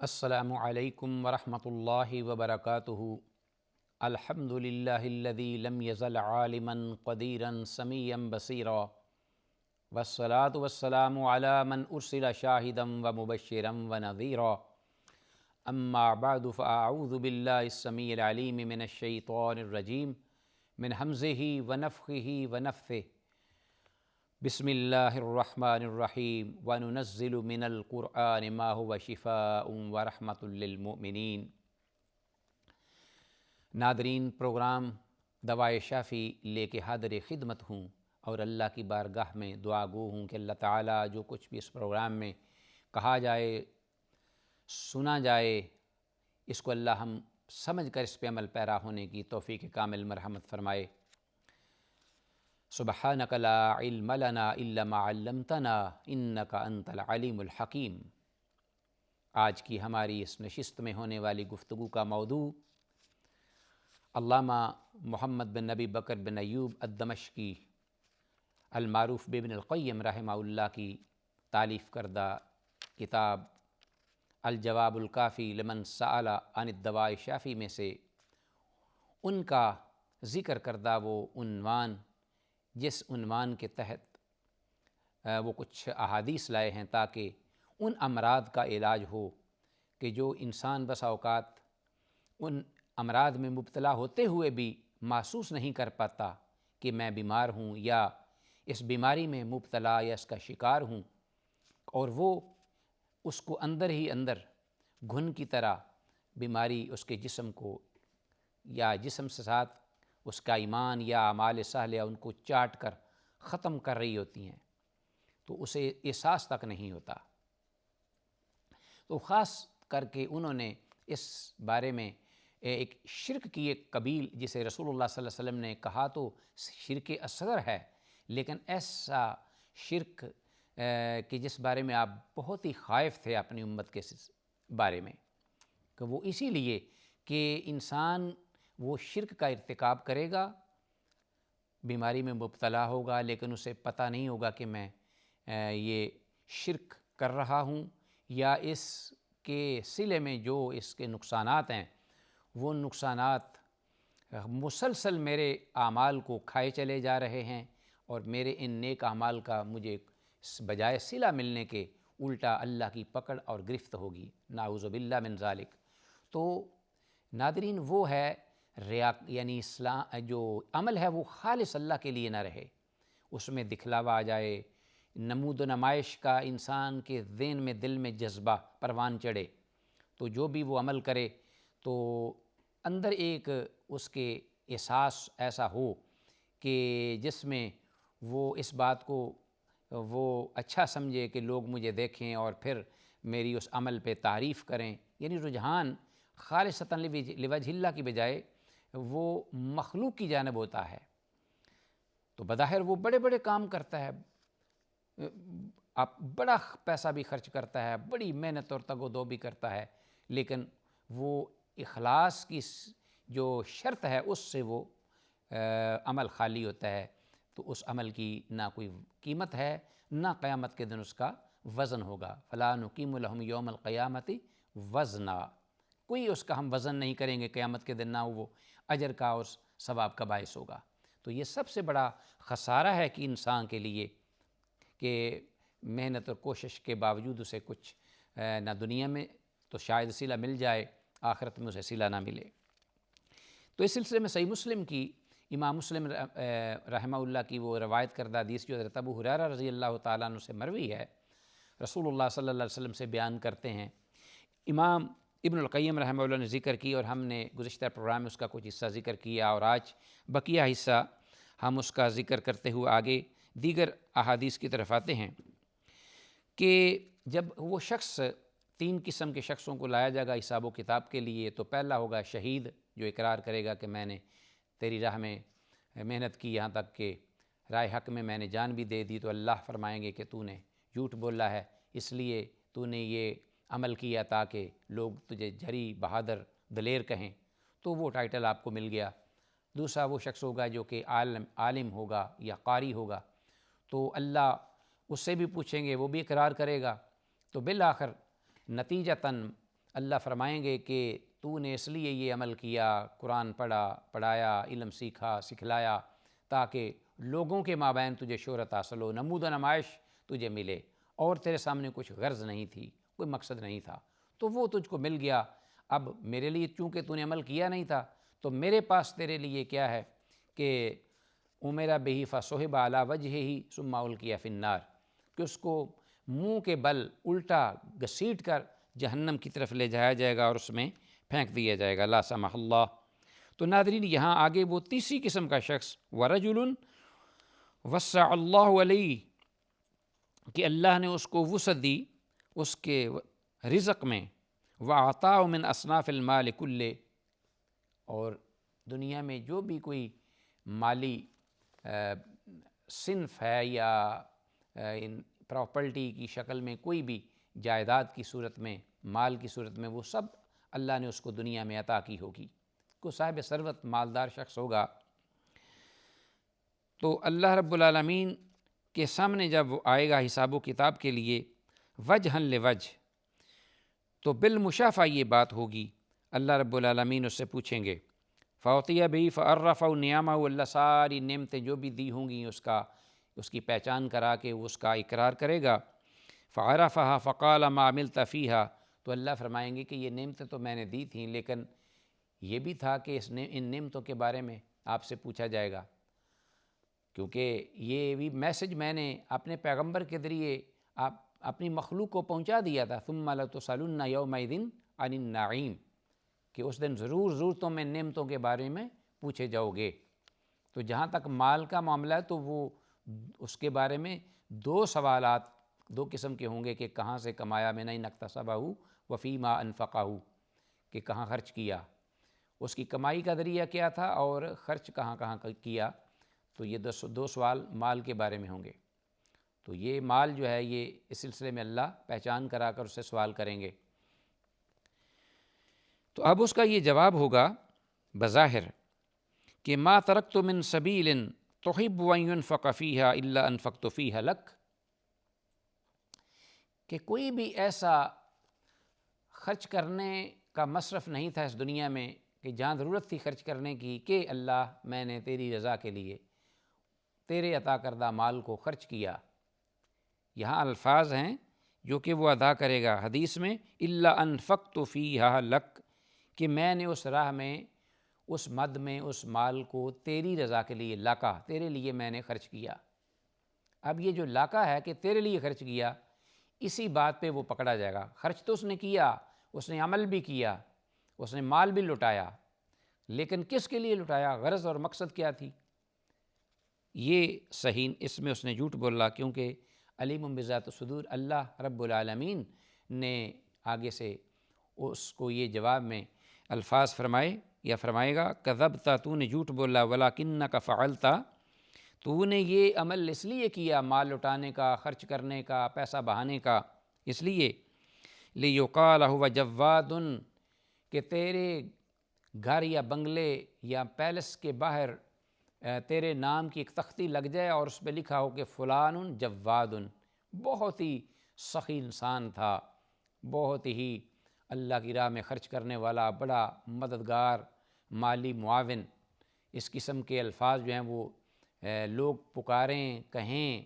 السلام علیکم ورحمۃ اللہ وبرکاتہ۔ الحمد للہ الذی لم یزل عالما قدیرا سمیعا بصیرا، والصلاة والسلام علی من ارسل شاہدا ومبشرا ونذیرا، اما بعد فاعوذ باللہ السمیع العلیم من الشیطان الرجیم من ہمزہ ونفخہ ونفثہ۔ بسم اللہ الرحمن الرحیم وننزل من القرآن ما هو شفاء ورحمۃ للمؤمنین۔ ناظرین، پروگرام دوائے شافی لے کے حاضر خدمت ہوں اور اللہ کی بارگاہ میں دعا گو ہوں کہ اللہ تعالیٰ جو کچھ بھی اس پروگرام میں کہا جائے، سنا جائے، اس کو اللہ ہم سمجھ کر اس پہ عمل پیرا ہونے کی توفیق کامل مرحمت فرمائے۔ سبحانک لا علم لنا الا ما علمتنا انک انت العلیم الحکیم۔ آج کی ہماری اس نشست میں ہونے والی گفتگو کا موضوع علامہ محمد بن نبی بکر بن ایوب الدمشقی المعروف بابن القیم رحمہ اللہ کی تالیف کردہ کتاب الجواب الکافی لمن سأل عن الدواء الشافی میں سے ان کا ذکر کردہ وہ عنوان، جس عنوان کے تحت وہ کچھ احادیث لائے ہیں تاکہ ان امراض کا علاج ہو کہ جو انسان بسا اوقات ان امراض میں مبتلا ہوتے ہوئے بھی محسوس نہیں کر پاتا کہ میں بیمار ہوں یا اس بیماری میں مبتلا یا اس کا شکار ہوں، اور وہ اس کو اندر ہی اندر گھن کی طرح بیماری اس کے جسم کو یا جسم سے ساتھ اس کا ایمان یا اعمال صالحہ ان کو چاٹ کر ختم کر رہی ہوتی ہیں، تو اسے احساس تک نہیں ہوتا۔ تو خاص کر کے انہوں نے اس بارے میں ایک شرک کی ایک قبیل جسے رسول اللہ صلی اللہ علیہ وسلم نے کہا تو شرک اصغر ہے، لیکن ایسا شرک کہ جس بارے میں آپ بہت ہی خائف تھے اپنی امت کے بارے میں، کہ وہ اسی لیے کہ انسان وہ شرک کا ارتکاب کرے گا، بیماری میں مبتلا ہوگا، لیکن اسے پتہ نہیں ہوگا کہ میں یہ شرک کر رہا ہوں، یا اس کے صلے میں جو اس کے نقصانات ہیں وہ نقصانات مسلسل میرے اعمال کو کھائے چلے جا رہے ہیں، اور میرے ان نیک اعمال کا مجھے بجائے صلہ ملنے کے الٹا اللہ کی پکڑ اور گرفت ہوگی، نعوذ باللہ من ذالک۔ تو ناظرین، وہ ہے یعنی اسلام جو عمل ہے وہ خالص اللہ کے لیے نہ رہے، اس میں دکھلاوا آ جائے، نمود و نمائش کا انسان کے ذہن میں دل میں جذبہ پروان چڑھے، تو جو بھی وہ عمل کرے تو اندر ایک اس کے احساس ایسا ہو کہ جس میں وہ اس بات کو وہ اچھا سمجھے کہ لوگ مجھے دیکھیں اور پھر میری اس عمل پہ تعریف کریں، یعنی رجحان خالصتاً لوجہ اللہ کی بجائے وہ مخلوق کی جانب ہوتا ہے۔ تو بظاہر وہ بڑے بڑے کام کرتا ہے، آپ بڑا پیسہ بھی خرچ کرتا ہے، بڑی محنت اور تگ و دو بھی کرتا ہے، لیکن وہ اخلاص کی جو شرط ہے اس سے وہ عمل خالی ہوتا ہے، تو اس عمل کی نہ کوئی قیمت ہے، نہ قیامت کے دن اس کا وزن ہوگا۔ فَلَا نُقِيمُ لَهُمْ يَوْمَ الْقِيَامَةِ وَزْنًا، کوئی اس کا ہم وزن نہیں کریں گے قیامت کے دن، نہ وہ اجر کا اور ثواب کا باعث ہوگا۔ تو یہ سب سے بڑا خسارہ ہے کہ انسان کے لیے کہ محنت اور کوشش کے باوجود اسے کچھ نہ دنیا میں تو شاید صلہ مل جائے، آخرت میں اسے صلہ نہ ملے۔ تو اس سلسلے میں صحیح مسلم کی امام مسلم رحمہ اللہ کی وہ روایت کردہ حدیث جو حضرت ابو ہریرہ رضی اللہ تعالیٰ عنہ سے مروی ہے، رسول اللہ صلی اللہ علیہ وسلم سے بیان کرتے ہیں، امام ابن القیم رحمہ اللہ نے ذکر کی، اور ہم نے گزشتہ پروگرام میں اس کا کچھ حصہ ذکر کیا، اور آج بقیہ حصہ ہم اس کا ذکر کرتے ہوئے آگے دیگر احادیث کی طرف آتے ہیں، کہ جب وہ شخص 3 قسم کے شخصوں کو لایا جائے گا حساب و کتاب کے لیے، تو پہلا ہوگا شہید، جو اقرار کرے گا کہ میں نے تیری راہ میں محنت کی، یہاں تک کہ رائے حق میں میں نے جان بھی دے دی، تو اللہ فرمائیں گے کہ تو نے جھوٹ بولا ہے، اس لیے تو نے یہ عمل کیا تاکہ لوگ تجھے جھری بہادر دلیر کہیں، تو وہ ٹائٹل آپ کو مل گیا۔ دوسرا وہ شخص ہوگا جو کہ عالم ہوگا یا قاری ہوگا، تو اللہ اس سے بھی پوچھیں گے، وہ بھی اقرار کرے گا، تو بالآخر نتیجتاً اللہ فرمائیں گے کہ تو نے اس لیے یہ عمل کیا، قرآن پڑھا، پڑھایا، علم سیکھا، سکھلایا، تاکہ لوگوں کے مابین تجھے شہرت حاصل ہو، نمود و نمائش تجھے ملے، اور تیرے سامنے کچھ غرض نہیں تھی، کوئی مقصد نہیں تھا، تو وہ تجھ کو مل گیا۔ اب میرے لیے چونکہ تو نے عمل کیا نہیں تھا، تو میرے پاس تیرے لیے کیا ہے کہ امیرا بہی فصحب علی وجہہ ثم القی فی النار، کہ اس کو منہ کے بل الٹا گھسیٹ کر جہنم کی طرف لے جایا جائے گا اور اس میں پھینک دیا جائے گا، لا سمح اللہ۔ تو ناظرین، یہاں آگے وہ تیسری قسم کا شخص ورجل وسع اللہ علیہ، کہ اللہ نے اس کو وسعت دی اس کے رزق میں، وَأَعْطَاهُ مِنْ أَصْنَافِ الْمَالِ كُلِّهِ، اور دنیا میں جو بھی کوئی مالی صنف ہے یا پراپرٹی کی شکل میں کوئی بھی جائیداد کی صورت میں، مال کی صورت میں، وہ سب اللہ نے اس کو دنیا میں عطا کی ہوگی۔ کو صاحب ثروت مالدار شخص ہوگا تو اللہ رب العالمین کے سامنے جب وہ آئے گا حساب و کتاب کے لیے، وجہاً لوجہ، تو بالمشافہ یہ بات ہوگی، اللہ رب العالمین اس سے پوچھیں گے فوتیہ بھی فعرف نعمہ، اللہ ساری نعمتیں جو بھی دی ہوں گی اس کی پہچان کرا کے وہ اس کا اقرار کرے گا۔ فعرفها فقال ما عملت فیہا، تو اللہ فرمائیں گے کہ یہ نعمتیں تو میں نے دی تھیں، لیکن یہ بھی تھا کہ ان نعمتوں کے بارے میں آپ سے پوچھا جائے گا، کیونکہ یہ بھی میسج میں نے اپنے پیغمبر کے ذریعے اپنی مخلوق کو پہنچا دیا تھا، ثم لتسألن یومئذ عن النعیم، کہ اس دن ضرور تم ان نعمتوں کے بارے میں پوچھے جاؤ گے۔ تو جہاں تک مال کا معاملہ ہے تو وہ اس کے بارے میں دو سوالات دو قسم کے ہوں گے کہ کہاں سے کمایا، من این اکتسبہ وفیما انفقہ، کہ کہاں خرچ کیا، اس کی کمائی کا ذریعہ کیا تھا اور خرچ کہاں کیا۔ تو یہ دو سوال مال کے بارے میں ہوں گے، تو یہ مال جو ہے یہ اس سلسلے میں اللہ پہچان کرا کر اس سے سوال کریں گے۔ تو اب اس کا یہ جواب ہوگا بظاہر کہ ما ترکت من سبیل تحب ان ينفق فیہا الا انفقت فیہا لک، کہ کوئی بھی ایسا خرچ کرنے کا مصرف نہیں تھا اس دنیا میں کہ جہاں ضرورت تھی خرچ کرنے کی، کہ اللہ میں نے تیری رضا کے لیے تیرے عطا کردہ مال کو خرچ کیا۔ یہاں الفاظ ہیں جو کہ وہ ادا کرے گا حدیث میں، الا انفقت فیہا لک، کہ میں نے اس راہ میں، اس مد میں اس مال کو تیری رضا کے لیے، لاکا، تیرے لیے میں نے خرچ کیا۔ اب یہ جو لاکا ہے کہ تیرے لیے خرچ کیا، اسی بات پہ وہ پکڑا جائے گا۔ خرچ تو اس نے کیا، اس نے عمل بھی کیا، اس نے مال بھی لٹایا، لیکن کس کے لیے لٹایا، غرض اور مقصد کیا تھی؟ یہ صحیح، اس میں اس نے جھوٹ بولا، کیونکہ علیم بذات الصدور، اللہ رب العالمین نے آگے سے اس کو یہ جواب میں الفاظ فرمائے یا فرمائے گا، کذبت، تو نے جھوٹ بولا، ولکنک فعلت، تو نے یہ عمل اس لیے کیا، مال لٹانے کا، خرچ کرنے کا، پیسہ بہانے کا، اس لیے لیقال هو جواد، کہ تیرے گھر یا بنگلے یا پیلس کے باہر تیرے نام کی ایک تختی لگ جائے اور اس پہ لکھا ہو کہ فلان جواد، بہت ہی سخی انسان تھا، بہت ہی اللہ کی راہ میں خرچ کرنے والا، بڑا مددگار، مالی معاون، اس قسم کے الفاظ جو ہیں وہ لوگ پکاریں، کہیں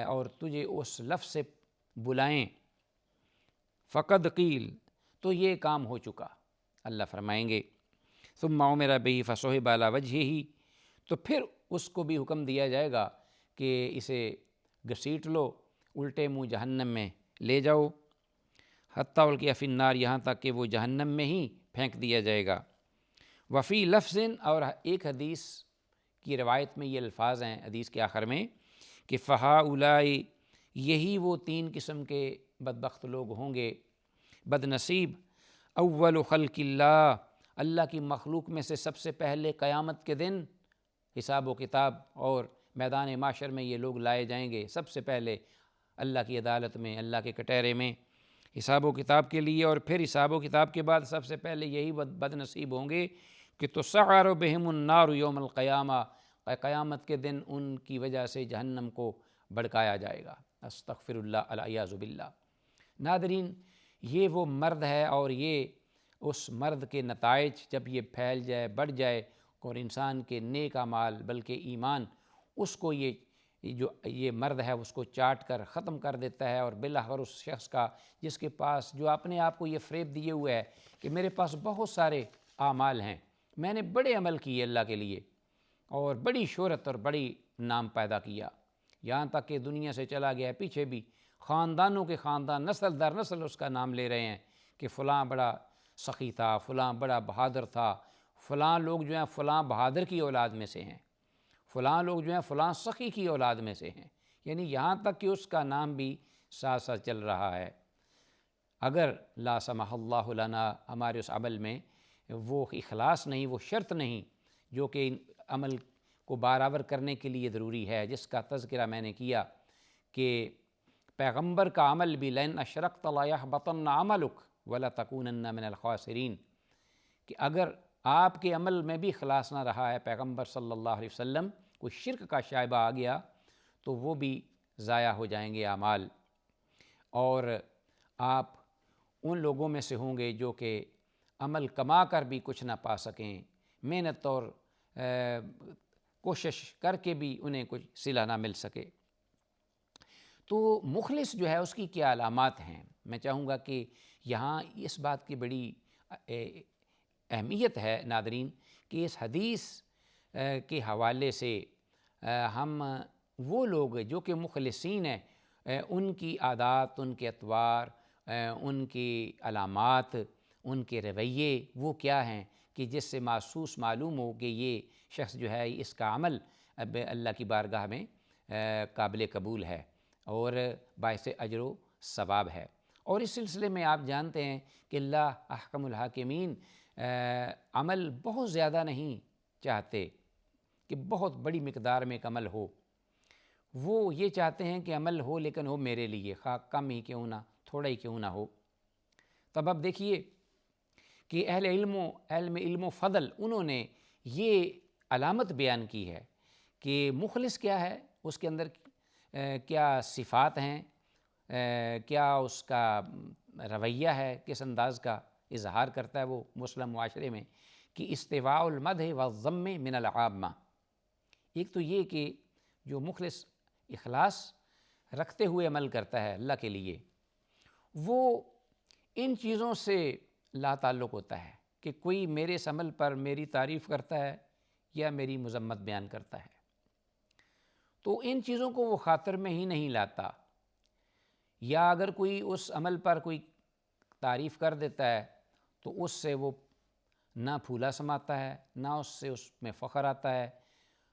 اور تجھے اس لفظ سے بلائیں، فقد قیل، تو یہ کام ہو چکا۔ اللہ فرمائیں گے ثم امر بہ فصحب علی وجہہ، تو پھر اس کو بھی حکم دیا جائے گا کہ اسے گھسیٹ لو، الٹے منہ جہنم میں لے جاؤ، حتیٰ القی فی النار، یہاں تک کہ وہ جہنم میں ہی پھینک دیا جائے گا۔ وفی لفظ، اور ایک حدیث کی روایت میں یہ الفاظ ہیں حدیث کے آخر میں کہ فہؤلاء، یہی وہ تین قسم کے بدبخت لوگ ہوں گے، بد نصیب، اول خلق اللہ، اللہ کی مخلوق میں سے سب سے پہلے قیامت کے دن حساب و کتاب اور میدان معاشر میں یہ لوگ لائے جائیں گے، سب سے پہلے اللہ کی عدالت میں، اللہ کے کٹہرے میں حساب و کتاب کے لیے، اور پھر حساب و کتاب کے بعد سب سے پہلے یہی بد نصیب ہوں گے کہ تسعر بہم النار یوم القیامہ، قیامت کے دن ان کی وجہ سے جہنم کو بھڑکایا جائے گا، استغفر اللہ، العیاذ باللہ۔ ناظرین، یہ وہ مرد ہے، اور یہ اس مرد کے نتائج جب یہ پھیل جائے، بڑھ جائے، اور انسان کے نیک اعمال بلکہ ایمان اس کو یہ مرد ہے اس کو چاٹ کر ختم کر دیتا ہے، اور بالآخر اس شخص کا جس کے پاس جو اپنے آپ کو یہ فریب دیے ہوئے ہے کہ میرے پاس بہت سارے اعمال ہیں، میں نے بڑے عمل کیے اللہ کے لیے اور بڑی شہرت اور بڑی نام پیدا کیا، یہاں تک کہ دنیا سے چلا گیا ہے، پیچھے بھی خاندانوں کے خاندان نسل در نسل اس کا نام لے رہے ہیں کہ فلاں بڑا سخی تھا، فلاں بڑا بہادر تھا، فلاں لوگ جو ہیں فلاں بہادر کی اولاد میں سے ہیں، فلاں لوگ جو ہیں فلاں سخی کی اولاد میں سے ہیں، یعنی یہاں تک کہ اس کا نام بھی ساتھ ساتھ چل رہا ہے۔ اگر لا سمح اللہ لنا ہمارے اس عمل میں وہ اخلاص نہیں، وہ شرط نہیں جو کہ عمل کو برابر کرنے کے لیے ضروری ہے، جس کا تذکرہ میں نے کیا کہ پیغمبر کا عمل بھی لئن اشرکت لیحبطن عملک ولتکونن من الخاسرین، کہ اگر آپ کے عمل میں بھی اخلاص نہ رہا ہے پیغمبر صلی اللہ علیہ وسلم، کوئی شرک کا شائبہ آ گیا تو وہ بھی ضائع ہو جائیں گے اعمال، اور آپ ان لوگوں میں سے ہوں گے جو کہ عمل کما کر بھی کچھ نہ پا سکیں، محنت اور کوشش کر کے بھی انہیں کچھ صلہ نہ مل سکے۔ تو مخلص جو ہے اس کی کیا علامات ہیں؟ میں چاہوں گا کہ یہاں اس بات کی بڑی اہمیت ہے ناظرین کہ اس حدیث کے حوالے سے ہم وہ لوگ جو کہ مخلصین ہیں ان کی عادات، ان کے اطوار، ان کی علامات، ان کے رویے وہ کیا ہیں کہ جس سے محسوس معلوم ہو کہ یہ شخص جو ہے اس کا عمل اب اللہ کی بارگاہ میں قابل قبول ہے اور باعث اجر و ثواب ہے۔ اور اس سلسلے میں آپ جانتے ہیں کہ اللہ احکم الحاکمین عمل بہت زیادہ نہیں چاہتے کہ بہت بڑی مقدار میں ایک عمل ہو، وہ یہ چاہتے ہیں کہ عمل ہو لیکن ہو میرے لیے، خواہ کم ہی کیوں نہ، تھوڑا ہی کیوں نہ ہو۔ تب اب دیکھیے کہ اہل علم و فضل انہوں نے یہ علامت بیان کی ہے کہ مخلص کیا ہے، اس کے اندر کیا صفات ہیں، کیا اس کا رویہ ہے، کس انداز کا اظہار کرتا ہے وہ مسلم معاشرے میں، کہ استواء المدح والذم من العامہ۔ ایک تو یہ کہ جو مخلص اخلاص رکھتے ہوئے عمل کرتا ہے اللہ کے لیے، وہ ان چیزوں سے لا تعلق ہوتا ہے کہ کوئی میرے اس عمل پر میری تعریف کرتا ہے یا میری مذمت بیان کرتا ہے، تو ان چیزوں کو وہ خاطر میں ہی نہیں لاتا، یا اگر کوئی اس عمل پر کوئی تعریف کر دیتا ہے تو اس سے وہ نہ پھولا سماتا ہے، نہ اس سے اس میں فخر آتا ہے،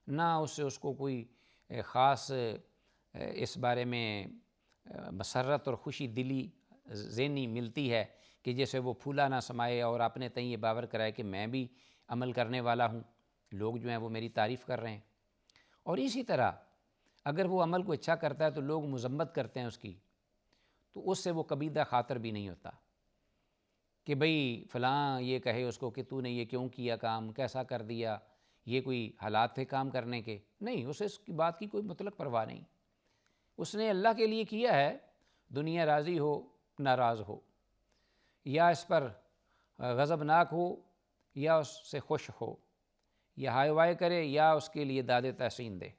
نہ اس سے اس کو کوئی خاص اس بارے میں مسرت اور خوشی دلی ذہنی ملتی ہے کہ جیسے وہ پھولا نہ سمائے اور اپنے تئیں یہ باور کرائے کہ میں بھی عمل کرنے والا ہوں، لوگ جو ہیں وہ میری تعریف کر رہے ہیں۔ اور اسی طرح اگر وہ عمل کو اچھا کرتا ہے تو لوگ مذمت کرتے ہیں اس کی، تو اس سے وہ کبیدہ خاطر بھی نہیں ہوتا کہ بھئی فلاں یہ کہے اس کو کہ تو نے یہ کیوں کیا کام، کیسا کر دیا، یہ کوئی حالات تھے کام کرنے کے، نہیں، اسے اس کی بات کی کوئی مطلق پرواہ نہیں، اس نے اللہ کے لیے کیا ہے، دنیا راضی ہو ناراض ہو، یا اس پر غضبناک ہو یا اس سے خوش ہو، یا ہائے وائے کرے یا اس کے لیے داد تحسین دے،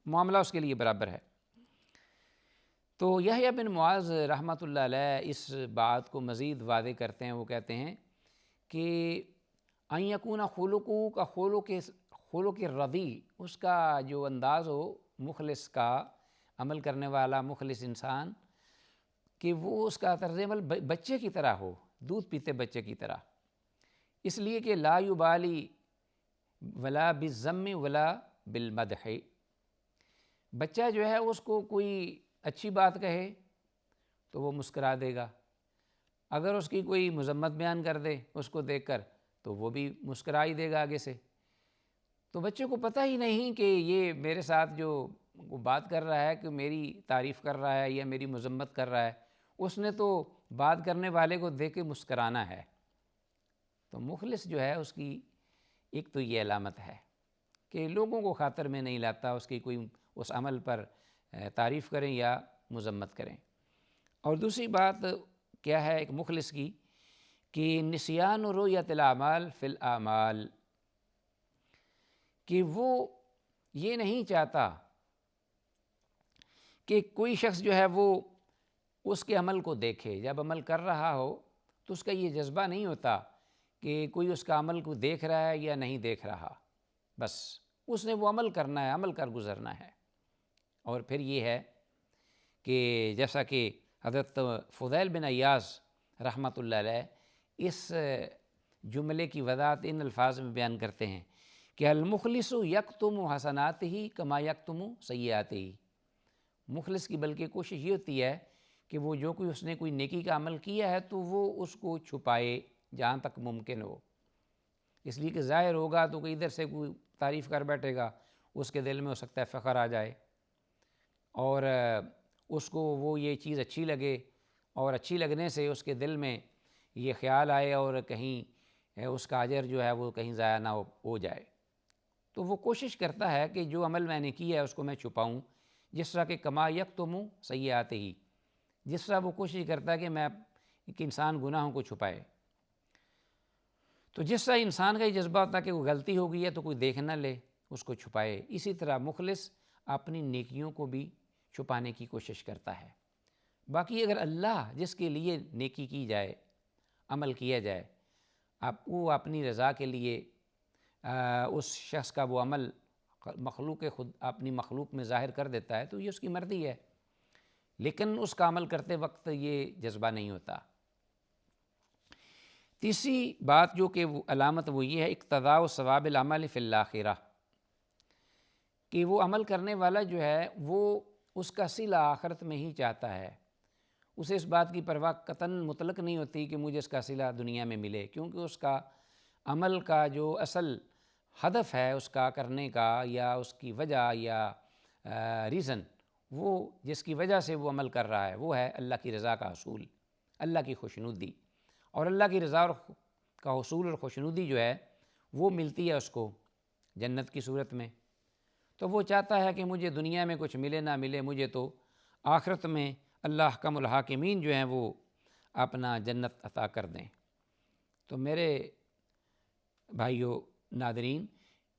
معاملہ اس کے لیے برابر ہے۔ تو یحییٰ بن معاذ رحمۃ اللہ علیہ اس بات کو مزید واضح کرتے ہیں، وہ کہتے ہیں کہ ان یکون خلقہ کا خلق الردی، اس کا جو انداز ہو مخلص کا، عمل کرنے والا مخلص انسان، کہ وہ اس کا طرز عمل بچے کی طرح ہو، دودھ پیتے بچے کی طرح، اس لیے کہ لا یبالی ولا بالذم ولا بالمدح، بچہ جو ہے اس کو کوئی اچھی بات کہے تو وہ مسکرا دے گا، اگر اس کی کوئی مذمت بیان کر دے اس کو دیکھ کر تو وہ بھی مسکرا ہی دے گا آگے سے۔ تو بچے کو پتہ ہی نہیں کہ یہ میرے ساتھ جو بات کر رہا ہے کہ میری تعریف کر رہا ہے یا میری مذمت کر رہا ہے، اس نے تو بات کرنے والے کو دیکھ کے مسکرانا ہے۔ تو مخلص جو ہے اس کی ایک تو یہ علامت ہے کہ لوگوں کو خاطر میں نہیں لاتا، اس کی کوئی اس عمل پر تعریف کریں یا مذمت کریں۔ اور دوسری بات کیا ہے ایک مخلص کی کہ نسیان رؤیت الاعمال فی الاعمال، کہ وہ یہ نہیں چاہتا کہ کوئی شخص جو ہے وہ اس کے عمل کو دیکھے، جب عمل کر رہا ہو تو اس کا یہ جذبہ نہیں ہوتا کہ کوئی اس کا عمل کو دیکھ رہا ہے یا نہیں دیکھ رہا، بس اس نے وہ عمل کرنا ہے، عمل کر گزرنا ہے۔ اور پھر یہ ہے کہ جیسا کہ حضرت فضیل بن عیاض رحمۃ اللہ علیہ اس جملے کی وضاحت ان الفاظ میں بیان کرتے ہیں کہ المخلص یکتم حسناتہ کما یکتم سیئاتہ، مخلص کی بلکہ کوشش یہ ہوتی ہے کہ وہ جو کوئی اس نے کوئی نیکی کا عمل کیا ہے تو وہ اس کو چھپائے جہاں تک ممکن ہو، اس لیے کہ ظاہر ہوگا تو کوئی ادھر سے کوئی تعریف کر بیٹھے گا، اس کے دل میں ہو سکتا ہے فخر آ جائے اور اس کو وہ یہ چیز اچھی لگے، اور اچھی لگنے سے اس کے دل میں یہ خیال آئے اور کہیں اس کا اجر جو ہے وہ کہیں ضائع نہ ہو جائے، تو وہ کوشش کرتا ہے کہ جو عمل میں نے کیا ہے اس کو میں چھپاؤں، جس طرح کہ کما یکتم سیئاتہ، جس طرح وہ کوشش کرتا ہے کہ میں ایک انسان گناہوں کو چھپائے، تو جس طرح انسان کا یہ جذبہ ہوتا ہے کہ وہ غلطی ہو گئی ہے تو کوئی دیکھ نہ لے، اس کو چھپائے، اسی طرح مخلص اپنی نیکیوں کو بھی چھپانے کی کوشش کرتا ہے۔ باقی اگر اللہ جس کے لیے نیکی کی جائے، عمل کیا جائے، وہ اپنی رضا کے لیے اس شخص کا وہ عمل مخلوق خود اپنی مخلوق میں ظاہر کر دیتا ہے تو یہ اس کی مرضی ہے، لیکن اس کا عمل کرتے وقت یہ جذبہ نہیں ہوتا۔ تیسری بات جو کہ علامت وہ یہ ہے اقتضاء ثواب العمل فی الآخرہ، کہ وہ عمل کرنے والا جو ہے وہ اس کا صلہ آخرت میں ہی چاہتا ہے، اسے اس بات کی پرواہ قطعاً مطلق نہیں ہوتی کہ مجھے اس کا صلہ دنیا میں ملے، کیونکہ اس کا عمل کا جو اصل ہدف ہے اس کا کرنے کا یا اس کی وجہ یا ریزن، وہ جس کی وجہ سے وہ عمل کر رہا ہے وہ ہے اللہ کی رضا کا حصول، اللہ کی خوشنودی، اور اللہ کی رضا کا حصول اور خوشنودی جو ہے وہ ملتی ہے اس کو جنت کی صورت میں، تو وہ چاہتا ہے کہ مجھے دنیا میں کچھ ملے نہ ملے، مجھے تو آخرت میں اللہ احکم الحاکمین جو ہیں وہ اپنا جنت عطا کر دیں۔ تو میرے بھائیو ناظرین،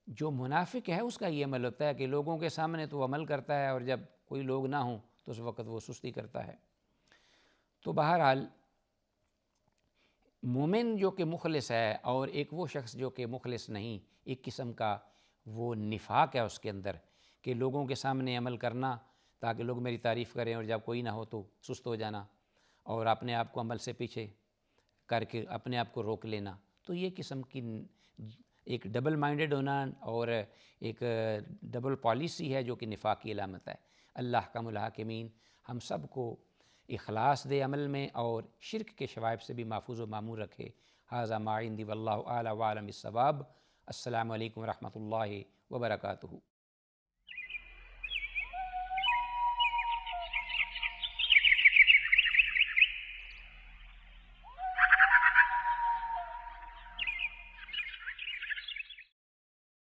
جو منافق ہے اس کا یہ عمل ہوتا ہے کہ لوگوں کے سامنے تو وہ عمل کرتا ہے اور جب کوئی لوگ نہ ہوں تو اس وقت وہ سستی کرتا ہے۔ تو بہرحال مومن جو کہ مخلص ہے اور ایک وہ شخص جو کہ مخلص نہیں، ایک قسم کا وہ نفاق ہے اس کے اندر کہ لوگوں کے سامنے عمل کرنا تاکہ لوگ میری تعریف کریں اور جب کوئی نہ ہو تو سست ہو جانا اور اپنے آپ کو عمل سے پیچھے کر کے اپنے آپ کو روک لینا، تو یہ قسم کی ایک ڈبل مائنڈڈ ہونا اور ایک ڈبل پالیسی ہے جو کہ نفاق کی علامت ہے۔ اللہ احکم الحاکمین ہم سب کو اخلاص دے عمل میں اور شرک کے شوائب سے بھی محفوظ و معمور رکھے۔ ھذا ما عندی واللہ اعلی وعلم الصواب۔ السلام علیکم ورحمۃ اللہ وبرکاتہ۔